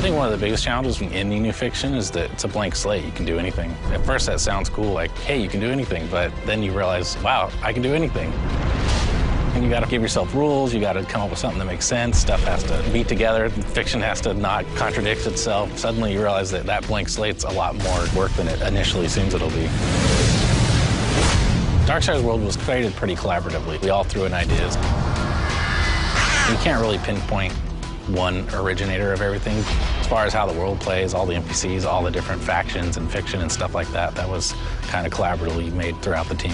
think one of the biggest challenges from any new fiction is that it's a blank slate. You can do anything. At first that sounds cool, like, hey, you can do anything, but then you realize, wow, I can do anything. And you gotta give yourself rules, you gotta come up with something that makes sense, stuff has to be together, fiction has to not contradict itself. Suddenly you realize that that blank slate's a lot more work than it initially seems it'll be. Darksiders world was created pretty collaboratively. We all threw in ideas. You can't really pinpoint one originator of everything. As far as how the world plays, all the NPCs, all the different factions and fiction and stuff like that, that was kind of collaboratively made throughout the team.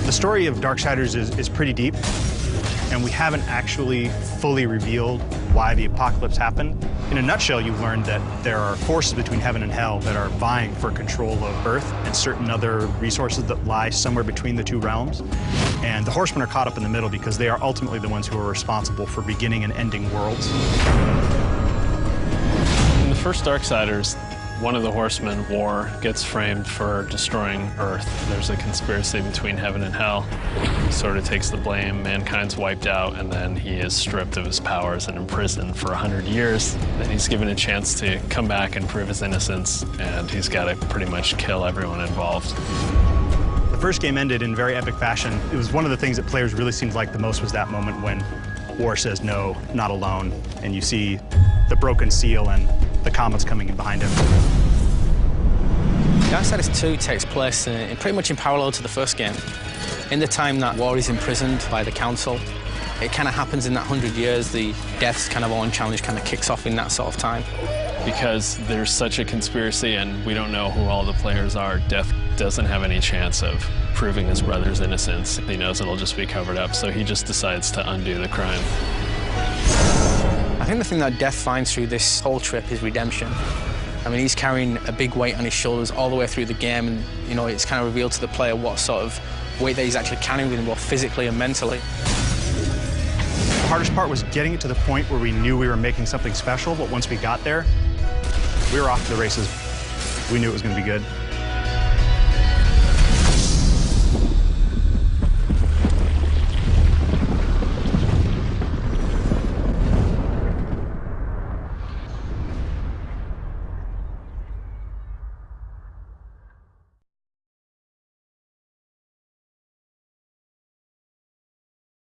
The story of Darksiders is pretty deep, and we haven't actually fully revealed why the apocalypse happened. In a nutshell, you learned that there are forces between heaven and hell that are vying for control of Earth and certain other resources that lie somewhere between the two realms. And the Horsemen are caught up in the middle because they are ultimately the ones who are responsible for beginning and ending worlds. In the first Darksiders, one of the Horsemen, War, gets framed for destroying Earth. There's a conspiracy between heaven and hell. He sort of takes the blame, mankind's wiped out, and then he is stripped of his powers and imprisoned for 100 years. Then he's given a chance to come back and prove his innocence, and he's got to pretty much kill everyone involved. The first game ended in very epic fashion. It was one of the things that players really seemed like the most was that moment when War says, "No, not alone," and you see the broken seal and the comets coming in behind him. Darksiders 2 takes place pretty much in parallel to the first game. In the time that War is imprisoned by the Council, it kind of happens in that 100 years. The Death's kind of own challenge kind of kicks off in that sort of time. Because there's such a conspiracy and we don't know who all the players are, Death doesn't have any chance of proving his brother's innocence. He knows it'll just be covered up, so he just decides to undo the crime. I think the thing that Death finds through this whole trip is redemption. I mean, he's carrying a big weight on his shoulders all the way through the game, and, you know, it's kind of revealed to the player what sort of weight that he's actually carrying with him, both physically and mentally. The hardest part was getting it to the point where we knew we were making something special, but once we got there, we were off to the races. We knew it was going to be good.